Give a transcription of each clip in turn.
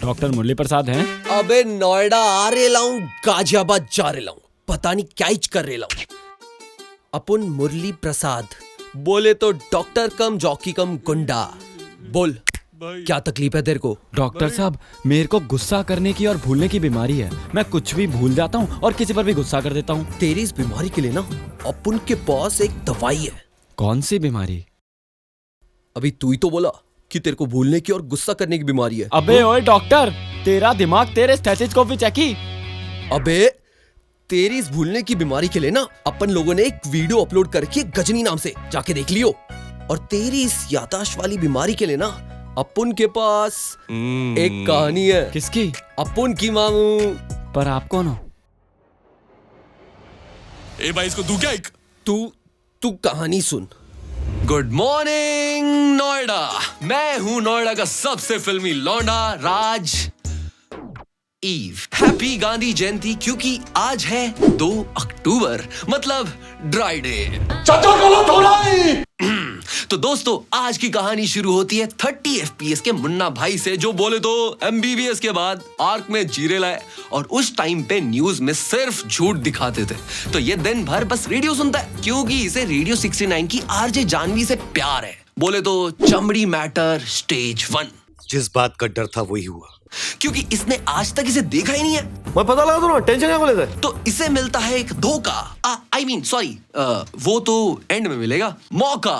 Doctor मुरली प्रसाद हैं? अबे नोएडा आ रेला हूँ, गाजियाबाद जा रेला हूँ, पता नहीं क्या ही कर रेला हूँ। अपन मुरली प्रसाद बोले तो डॉक्टर कम जॉकी कम गुंडा। बोल क्या तकलीफ है तेरे को? डॉक्टर साहब, मेरे को गुस्सा करने की और भूलने की बीमारी है। मैं कुछ भी भूल जाता हूँ और किसी पर भी गुस्सा कर देता हूँ। तेरी इस बीमारी के लिए ना अपन के पास एक दवाई है। कौन सी बीमारी? अभी तू ही तो बोला कि तेरे को भूलने की और गुस्सा करने की बीमारी है। अबे ओए डॉक्टर, तेरा दिमाग तेरे स्टेथोस्कोप भी चेकी। अबे तेरी इस भूलने की बीमारी के लिए ना अपन लोगों ने एक वीडियो अपलोड करके गजनी नाम से, जाके देख लियो। और तेरी इस याददाश्त वाली बीमारी के लिए ना अपन के पास एक कहानी है। किसकी? अपन की मामू। पर आप कौन हो? ए भाई इसको दूं क्या एक? तू कहानी सुन। गुड मॉर्निंग नोएडा, मैं हूं नोएडा का सबसे फिल्मी लौंडा राज ईव। हैप्पी गांधी जयंती, क्योंकि आज है 2 अक्टूबर, मतलब ड्राई डे। तो दोस्तों, आज की कहानी शुरू होती है 30 FPS के मुन्ना भाई से, जो बोले तो MBBS के बाद आर्क में जीरे लाए और उस टाइम पे न्यूज में सिर्फ झूठ दिखाते थे। तो ये दिन भर बस रेडियो सुनता है, क्योंकि इसे रेडियो 69 की RJ जानवी से प्यार है। बोले तो चमड़ी मैटर स्टेज 1। जिस बात का डर था वही हुआ, क्योंकि इसने आज तक इसे देखा ही नहीं है। मैं पता लगा दूंगा, टेंशन क्या लेता है? तो इसे मिलता है एक धोखा, I mean सॉरी, वो तो एंड में मिलेगा। मौका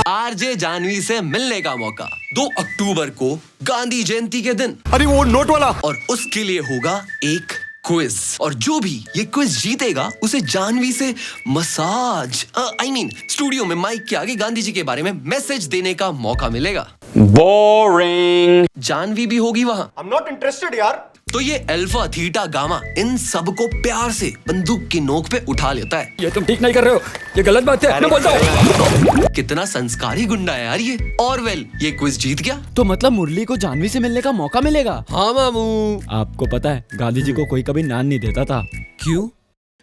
RJ जानवी से मिलने का मौका 2 अक्टूबर को, गांधी जयंती के दिन। अरे वो नोट वाला। और उसके लिए होगा एक क्विज, और जो भी ये क्विज जीतेगा उसे जानवी से मसाज, I mean स्टूडियो में माइक के आगे गांधी जी के बारे में मैसेज देने का मौका मिलेगा। बोरिंग। जानवी भी होगी वहां। I'm not interested यार। तो ये अल्फा थीटा गामा इन सबको प्यार से बंदूक की नोक पे उठा लेता है। ये तुम ठीक नहीं कर रहे हो, ये गलत बात है। मैं बोलता हूँ। कितना संस्कारी गुंडा है यार ये। और ये क्विज जीत गया। तो मतलब मुरली को जानवी से मिलने का मौका मिलेगा? हाँ मामू। आपको पता है गांधी जी को कोई कभी नान नहीं देता था। क्यों?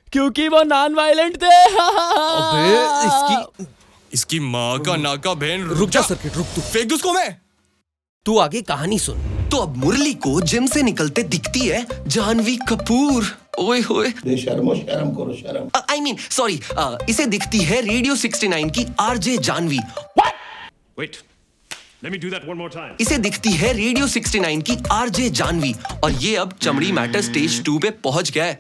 क्योंकि वो नॉन वायलेंट थे। अबे इसकी माँ का नाका बहन। रुक जा सर्किट, रुक। फेंक दो उसको मैं। तू आगे कहानी सुन। तो अब मुरली को जिम से निकलते दिखती है जानवी कपूर। ओए होए, शर्म करो शर्म। I mean सॉरी, इसे दिखती है रेडियो 69 की RJ Janvi. Wait, let me do that one more time. इसे दिखती है रेडियो 69 की RJ जानवी, और ये अब चमड़ी मैटर स्टेज 2 पे पहुंच गया है।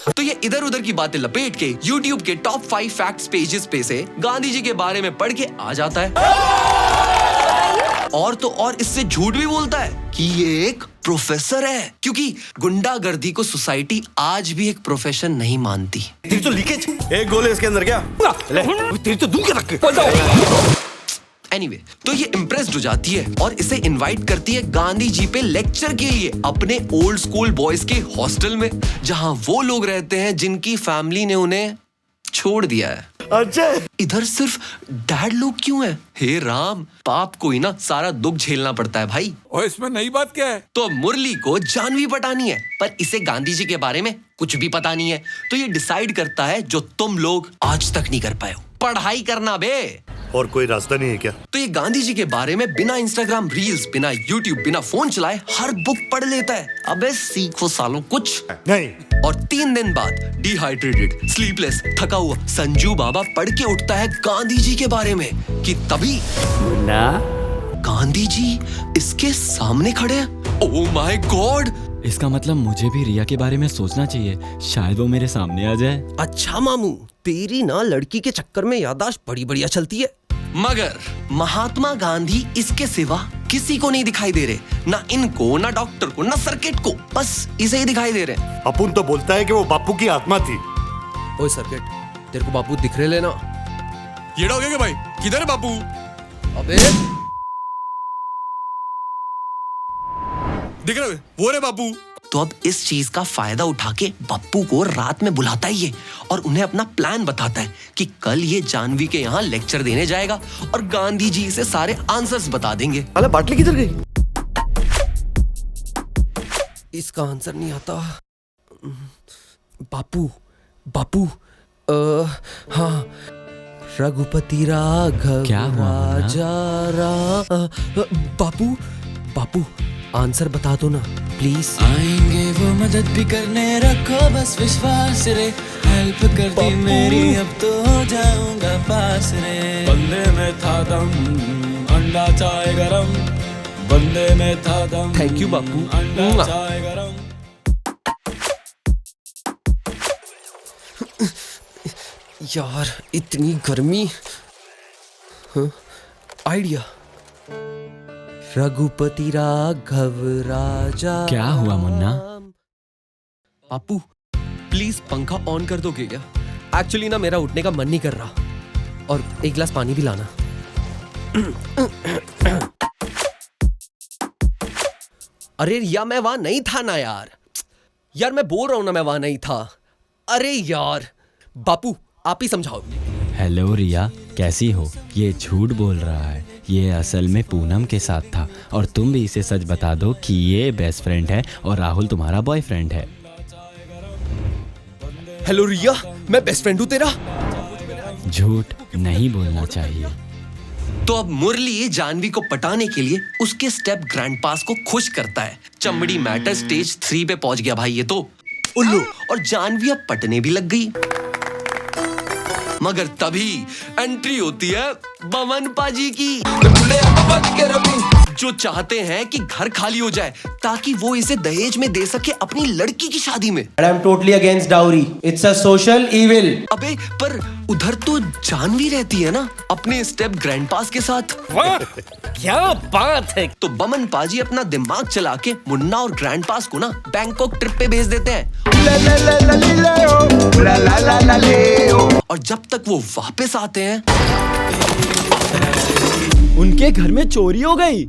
तो ये इधर उधर की बातें लपेट के YouTube के टॉप 5 फैक्ट्स पेजेस पे से गांधी जी के बारे में पढ़ के आ जाता है। और तो और इससे झूठ भी बोलता है कि ये एक प्रोफेसर है, क्योंकि गुंडागर्दी को सोसाइटी आज भी एक प्रोफेशन नहीं मानती। तेरी तो लीकेज। एक गोले इसके अंदर क्या? ले, तेरी तो दूं क्या रख के? Anyway, तो ये इम्प्रेस्ड हो जाती है और इसे इनवाइट करती है गांधी जी पे लेक्चर के लिए अपने ओल्ड स्कूल बॉयज के हॉस्टल में, जहां वो लोग रहते हैं जिनकी फैमिली ने उन्हें छोड़ दिया है। अच्छा, इधर सिर्फ डैड लोग क्यों हैं? हे राम, पाप को ही ना सारा दुख झेलना पड़ता है भाई। और इसमें नई बात क्या है? तो मुरली को जानवी पटानी है, पर इसे गांधी जी के बारे में कुछ भी पता नहीं है। तो ये डिसाइड करता है जो तुम लोग आज तक नहीं कर पाए हो, पढ़ाई करना बे। और कोई रास्ता नहीं है क्या? तो ये गांधी जी के बारे में बिना इंस्टाग्राम रील्स, बिना यूट्यूब, बिना फोन चलाए हर बुक पढ़ लेता है। अबे सीखो सालों कुछ नहीं। और 3 दिन बाद डिहाइड्रेटेड, स्लीपलेस, थका हुआ संजू बाबा पढ़ के उठता है गांधी जी के बारे में कि तभी गांधी जी इसके सामने खड़े हैं। Oh my God! इसका मतलब मुझे भी रिया के बारे में सोचना चाहिए, शायद वो मेरे सामने आ जाए। अच्छा मामू, तेरी ना लड़की के चक्कर में याददाश्त बड़ी बढ़िया चलती है। मगर महात्मा गांधी इसके सिवा किसी को नहीं दिखाई दे रहे, ना इनको, ना डॉक्टर को, ना सर्किट को, बस इसे ही दिखाई दे रहे। अपुन तो बोलता है कि वो बापू की आत्मा थी। ओए सर्किट, तेरे को बापू दिख रहे लेना? ये हो गया क्या भाई? किधर है बापू? अबे दिख रहे वो रे बापू। तो अब इस चीज का फायदा उठा के बप्पू को रात में बुलाता है ये, और उन्हें अपना प्लान बताता है कि कल ये जानवी के यहाँ लेक्चर देने जाएगा और गांधी जी से सारे आंसर्स बता देंगे। अरे बाटली किधर गई? इसका आंसर नहीं आता। बापू, बापू, हाँ रघुपति राघव क्या हुआ, मुन्ना? राजा बापू बापू आंसर बता दो ना प्लीज। आएंगे वो मदद भी करने, रखो बस विश्वास रे, हेल्प कर दी मेरी अब तो हो जाऊंगा पास रे। बंदे में था दम, अंडा चाय गरम, बंदे में था दम। Thank you, बापू। अंडा चाय गरम। यार इतनी गर्मी। हाँ, आइडिया। रघुपति राघव राजा। क्या हुआ, मुन्ना? बापू प्लीज पंखा ऑन कर दोगे क्या? एक्चुअली ना मेरा उठने का मन नहीं कर रहा, और एक गिलास पानी भी लाना। अरे यार मैं वहां नहीं था ना यार। यार मैं बोल रहा हूं ना मैं वहां नहीं था। अरे यार बापू आप ही समझाओ। हेलो रिया, कैसी हो? ये झूठ बोल रहा है, ये असल में पूनम के साथ था, और तुम भी इसे सच बता दो कि ये बेस्ट फ्रेंड है और राहुल तुम्हारा बॉयफ्रेंड है। हेलो रिया, मैं बेस्ट फ्रेंड हूं तेरा। झूठ नहीं बोलना चाहिए। तो अब मुरली जानवी को पटाने के लिए उसके स्टेप ग्रैंडपास को खुश करता है। चमड़ी मैटर स्टेज 3 पे पहुंच गया भाई ये तो उल्लू, और जानवी अब पटने भी लग गई। मगर तभी एंट्री होती है बमन पाजी की, जो चाहते हैं कि घर खाली हो जाए ताकि वो इसे दहेज में दे सके अपनी लड़की की शादी में। I am totally against dowry. It's a social evil. अबे पर उधर तो जानवी रहती है ना अपने स्टेप ग्रैंडपास के साथ। वाह क्या बात है। तो बमन पाजी अपना दिमाग चला के मुन्ना और ग्रैंडपास को ना बैंकॉक ट्रिप पे भेज देते हैं। और जब तक वो वापस आते हैं उनके घर में चोरी हो गई।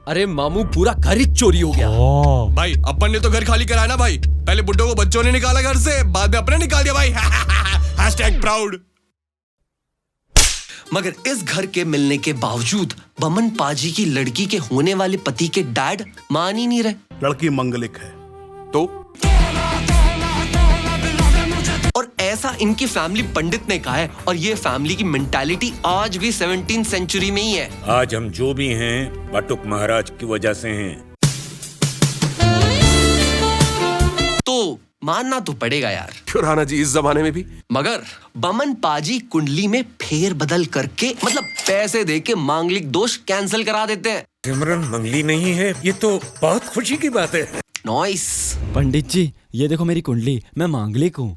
अरे मामू पूरा घर ही चोरी हो गया। भाई अपन ने तो घर खाली कराया ना भाई। पहले बुड्ढों को बच्चों ने निकाला घर से, बाद में अपने निकाल दिया भाई। #proud। मगर इस घर के मिलने के बावजूद बमन पाजी की लड़की के होने वाले पति के डैड मान ही नहीं रहे। लड़की मंगलिक है तो और ऐसा इनकी फैमिली पंडित ने कहा है, और ये फैमिली की मेंटालिटी आज भी 17th सेंचुरी में ही है। आज हम जो भी हैं बटुक महाराज की वजह से हैं। तो मानना तो पड़ेगा यार। क्यों राणा जी, इस जमाने में भी। मगर बमन पाजी कुंडली में फेर बदल करके मतलब पैसे देके मांगलिक दोष कैंसिल करा देते हैं। सिमरन मंगली नहीं है, ये तो बहुत खुशी की बात है। नॉइस। पंडित जी, ये देखो मेरी कुंडली, मैं मांगलिक हूँ।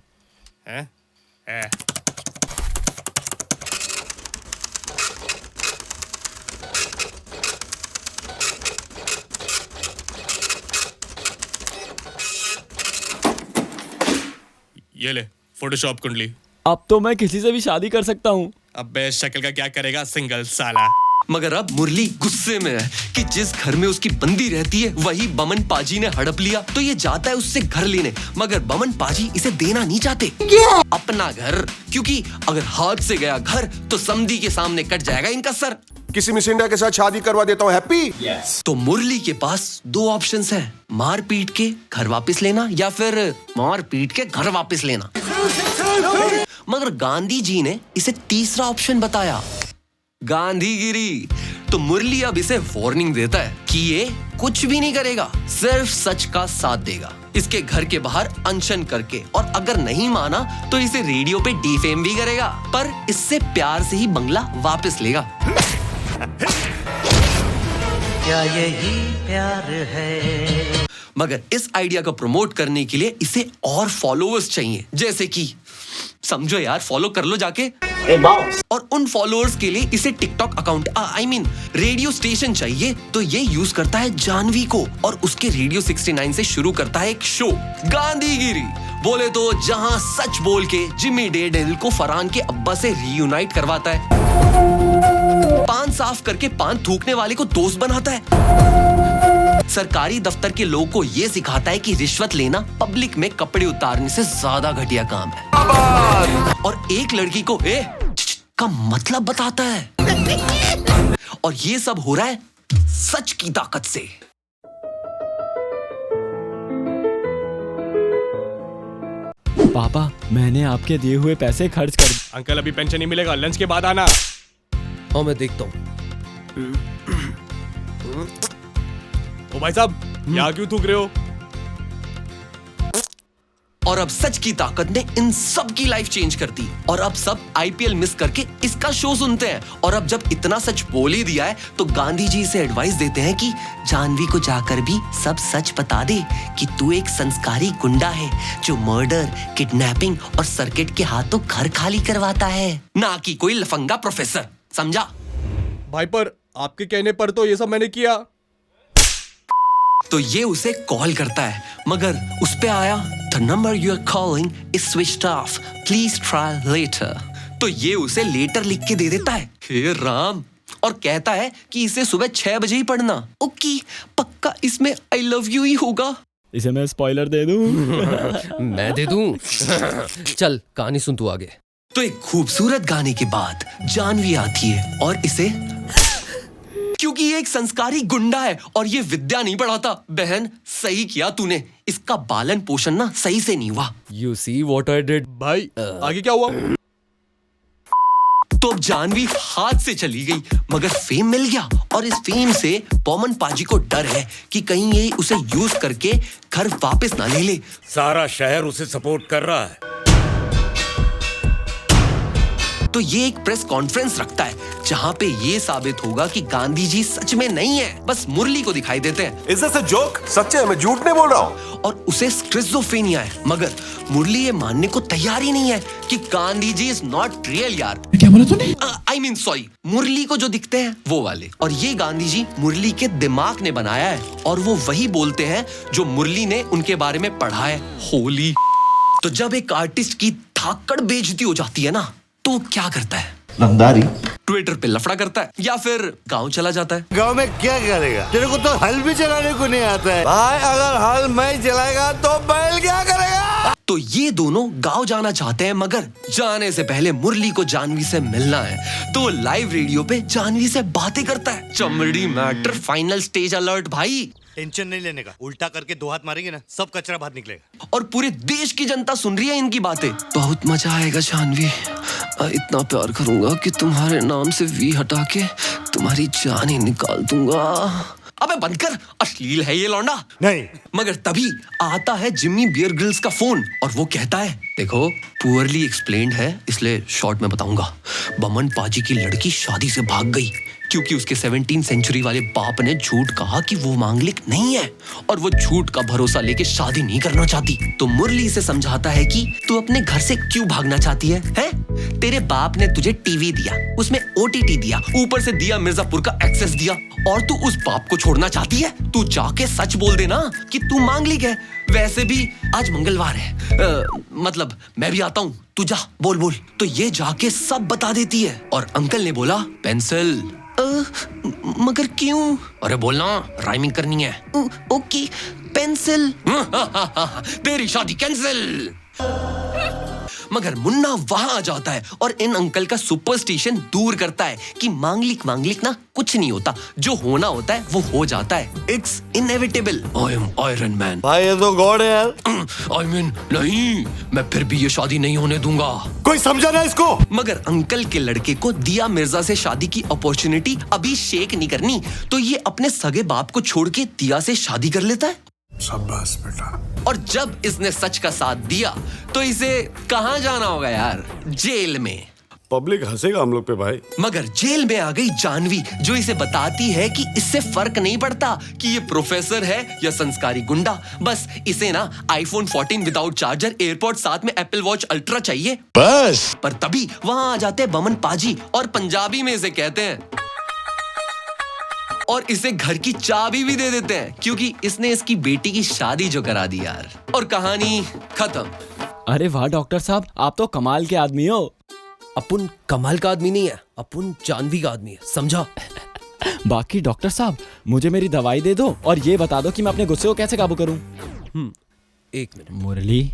ये ले फोटोशॉप कुंडली। अब तो मैं किसी से भी शादी कर सकता हूँ। अबे शक्ल का क्या करेगा सिंगल साला। मगर अब मुरली गुस्से में है कि जिस घर में उसकी बंदी रहती है वही बमन पाजी ने हड़प लिया। तो ये जाता है उससे घर लेने, मगर बमन पाजी इसे देना नहीं चाहते। अपना घर, क्योंकि अगर हाथ से गया घर तो समधी के सामने कट जाएगा इनका सर। किसी मिस इंडिया के साथ शादी करवा देता हूँ, हैप्पी। तो मुरली के पास 2 ऑप्शंस हैं, मार पीट के घर वापस लेना या फिर मार पीट के घर वापस लेना। मगर गांधी जी ने इसे तीसरा ऑप्शन बताया, गांधीगिरी। तो मुरली अब इसे वार्निंग देता है कि ये कुछ भी नहीं करेगा, सिर्फ सच का साथ देगा, इसके घर के बाहर अनशन करके, और अगर नहीं माना तो इसे रेडियो पे डिफेम भी करेगा, पर इससे प्यार से ही बंगला वापस लेगा। क्या यही प्यार है? मगर इस आइडिया को प्रमोट करने के लिए इसे और फॉलोअर्स चाहिए, जैसे कि समझो यार, फॉलो कर लो जाके। और उन फॉलोअर्स के लिए इसे टिकटॉक अकाउंट रेडियो स्टेशन चाहिए। तो ये यूज करता है जानवी को, और उसके रेडियो 69 से शुरू करता है एक शो, गांधीगिरी। बोले तो जहां सच बोल के जिमी डेडेविल को फरहान के अब्बा से रीयूनाइट करवाता है, पान साफ करके पान थूकने वाले को दोस्त बनाता है, सरकारी दफ्तर के लोगों को यह सिखाता है कि रिश्वत लेना पब्लिक में कपड़े उतारने से ज्यादा घटिया काम है, और एक लड़की को का मतलब बताता है। और ये सब हो रहा है सच की ताकत से। पापा मैंने आपके दिए हुए पैसे खर्च कर। अंकल अभी पेंशन नहीं मिलेगा, लंच के बाद आना। हाँ मैं देखता हूँ। ओ भाई साहब, यहाँ क्यों थूक रहे हो? और अब सच की ताकत ने इन सब की लाइफ चेंज कर दी और अब सब आईपीएल मिस करके इसका शो सुनते हैं। और अब जब इतना सच बोल ही दिया है तो गांधी जी इसे एडवाइस देते हैं कि जानवी को जाकर भी सब सच बता दे कि तू एक संस्कारी गुंडा है जो मर्डर, किडनैपिंग और सर्किट के हाथों घर खाली करवाता है, ना कि कोई लफंगा प्रोफेसर। समझा? भाई पर आपके कहने पर तो ये सब मैंने किया। तो ये उसे कॉल करता है मगर उस पे आया The number you are calling is switched off. Please try later. तो ये उसे लेटर लिख के दे देता है। हे राम, और कहता है कि इसे सुबह 6 बजे ही पढ़ना। ओके, पक्का इसमें I love you ही होगा। इसे मैं स्पॉइलर दे दूं? मैं दे दूं? चल कहानी सुन तू आगे। तो एक खूबसूरत गाने के बाद जानवी आती है और इसे, क्योंकि ये एक संस्कारी गुंडा है और ये विद्या नहीं पढ़ाता। बहन सही किया तूने, इसका पालन पोषण ना सही से नहीं हुआ। You see what I did? भाई आगे क्या हुआ? तो अब जानवी हाथ से चली गई मगर फेम मिल गया और इस फेम से पौमन पाजी को डर है कि कहीं ये उसे यूज करके घर वापस ना ले ले। सारा शहर उसे सपोर्ट कर रहा है। तो ये एक प्रेस कॉन्फ्रेंस रखता है जहाँ पे ये साबित होगा कि गांधी जी सच में नहीं है, बस मुरली को दिखाई देते हैं। Is this a joke? सच्चे है, मैं झूठ नहीं बोल रहा हूँ। और उसे स्किज़ोफ्रेनिया है मगर मुरली ये मानने को तैयार ही नहीं है कि Gandhi ji is not real यार। क्या बोला तूने? I mean सॉरी, मुरली को जो दिखते हैं वो वाले। और ये गांधी जी मुरली के दिमाग ने बनाया है और वो वही बोलते हैं जो मुरली ने उनके बारे में पढ़ा है। होली। तो जब एक आर्टिस्ट की धाकड़ बेइज्जती हो जाती है ना तो क्या करता है? रंगदारी। ट्विटर पे लफड़ा करता है या फिर गांव चला जाता है। गांव में क्या करेगा? तेरे को तो हल भी चलाने को नहीं आता है। भाई अगर हल मैं चलाएगा तो बैल क्या करेगा? तो ये दोनों गांव जाना चाहते हैं मगर जाने से पहले मुरली को जानवी से मिलना है। तो लाइव रेडियो पे जानवी से बातें करता है। चमड़ी मैटर फाइनल स्टेज अलर्ट भाई। टेंशन नहीं लेने का, उल्टा करके 2 हाथ मारेंगे ना सब कचरा बाहर निकलेगा। और पूरे देश की जनता सुन रही है इनकी बातें। बहुत मजा आएगा जानवी, इतना प्यार करूंगा कि तुम्हारे नाम से वी हटा के तुम्हारी जान ही निकाल दूंगा। अबे बंद कर, अश्लील है ये लौंडा। नहीं। मगर तभी आता है जिम्मी बियर ग्रिल्स का फोन और वो कहता है, देखो पुअरली एक्सप्लेन्ड है इसलिए शॉर्ट में बताऊंगा। बमन पाजी की लड़की शादी से भाग गई क्योंकि उसके 17th सेंचुरी वाले बाप ने झूठ कहा कि वो मांगलिक नहीं है और वो झूठ का भरोसा लेके शादी नहीं करना चाहती। तो मुरली से समझाता है कि तू अपने घर से क्यों भागना चाहती है? तेरे बाप ने तुझे टीवी दिया, उसमें ओटीटी दिया, ऊपर से दिया मिर्जापुर का एक्सेस दिया और तू उस बाप को छोड़ना चाहती है? तू जाके सच बोल देना कि तू मांगलिक है। वैसे भी आज मंगलवार है, मतलब मैं भी आता हूँ, तू जा बोल बोल। तो ये जाके सब बता देती है और अंकल ने बोला पेंसिल। मगर क्यों? अरे बोलना, राइमिंग करनी है। Okay, pencil. तेरी शादी कैंसिल। मगर मुन्ना वहां आ जाता है और इन अंकल का सुपरस्टिशन दूर करता है कि मांगलिक ना कुछ नहीं होता, जो होना होता है वो हो जाता है। It's inevitable. I am Iron man. भाई ये तो गॉड है यार। आई मीन नहीं, मैं फिर भी ये शादी नहीं होने दूंगा। कोई समझा ना इसको? मगर अंकल के लड़के को दिया मिर्जा से शादी की अपॉर्चुनिटी अभी शेक नहीं करनी, तो ये अपने सगे बाप को छोड़ के दिया से शादी कर लेता है। शाबाश बेटा। और जब इसने सच का साथ दिया तो इसे कहां जाना होगा यार? जेल में। पब्लिक हंसेगा हम लोग पे भाई। मगर जेल में आ गई जानवी जो इसे बताती है कि इससे फर्क नहीं पड़ता कि ये प्रोफेसर है या संस्कारी गुंडा, बस इसे ना iPhone 14 विदाउट चार्जर, एयरपोर्ट साथ में Apple Watch अल्ट्रा चाहिए बस। पर तभी वहां आ जाते बमन पाजी और पंजाबी में इसे कहते हैं और इसे घर की चाबी भी दे देते हैं क्योंकि इसने इसकी बेटी की शादी जो करा दी यार। और कहानी खत्म। अरे वाह डॉक्टर साहब, आप तो कमाल के आदमी हो। अपन कमाल का आदमी नहीं है, अपन जानवी का आदमी है, समझा? बाकी डॉक्टर साहब मुझे मेरी दवाई दे दो और ये बता दो कि मैं अपने गुस्से को कैसे काबू करूं। 1 मिनट। मुरली,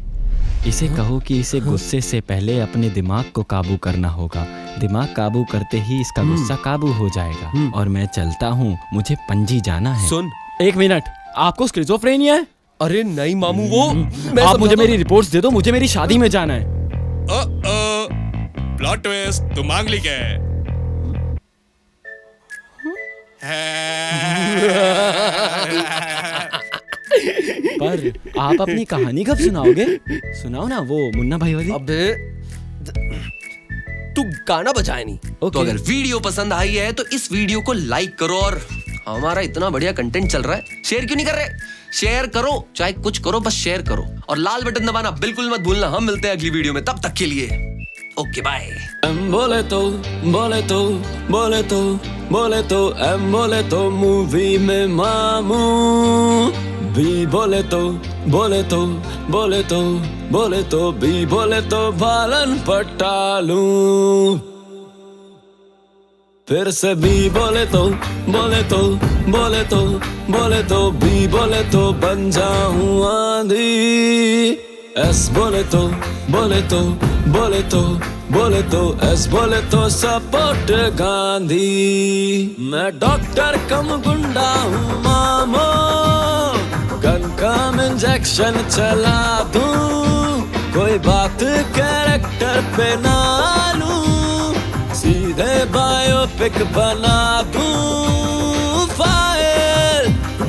इसे कहो कि इसे गुस्से से पहले अपने दिमाग को काबू करना होगा। दिमाग काबू करते ही इसका गुस्सा काबू हो जाएगा। और मैं चलता हूँ, मुझे पणजी जाना है। सुन। 1 मिनट, आपको स्किज़ोफ्रेनिया है? अरे नहीं मामू, वो मैं आप मुझे समझाता मेरी रिपोर्ट्स दे दो, मुझे मेरी शादी में जाना है। प्लॉट ट्विस्ट, तू मांग ली क्या पर आप अपनी कहानी कब सुनाओगे? सुनाओ ना वो मुन्ना भाई वाली। अबे तू गाना बजाए नहीं। तो अगर वीडियो पसंद आई है तो इस वीडियो को लाइक करो, और हमारा इतना बढ़िया कंटेंट चल रहा है, शेयर क्यों नहीं कर रहे? शेयर करो, चाहे कुछ करो, बस शेयर करो, और लाल बटन दबाना बिल्कुल मत भूलना। हम मिलते हैं अगली वीडियो में, तब तक के लिए ओके बाय। बोले तो बोले तो बोले तो बोले तो बोले तो मूवी में मामू, बी बोले तो बोले तो बोले तो बोले तो बी बोले तो बालन पटालू, फिर से बी बोले तो बोले तो बोले तो बोले तो बी बोले तो बन जाऊं आंधी, एस बोले तो बोले तो बोले तो बोले तो एस बोले तो सपोर्ट गांधी, मैं डॉक्टर कम गुंडा हूँ मामो, गन कम इंजेक्शन चला दूं, कोई बात कैरेक्टर पे ना लूं, सीधे बायोपिक बना दूं, फाइल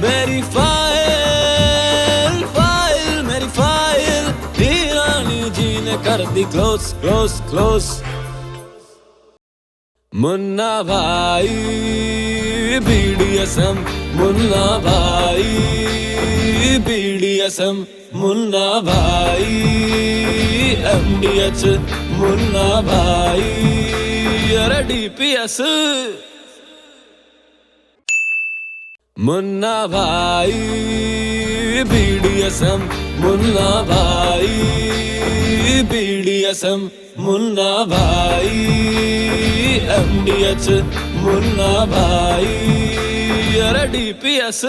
मेरी फाइल, फाइल मेरी फाइल, हीरानी जी ने कर दी क्लोज क्लोज क्लोज। मुन्ना भाई BDSM, मुन्ना भाई BDSM, मुन्ना भाई MDH, मुन्ना भाई अरे DPS, मुन्ना भाई BDSM, मुन्ना भाई BDSM, मुन्ना भाई MDH, मुन्ना भाई अरे DPS।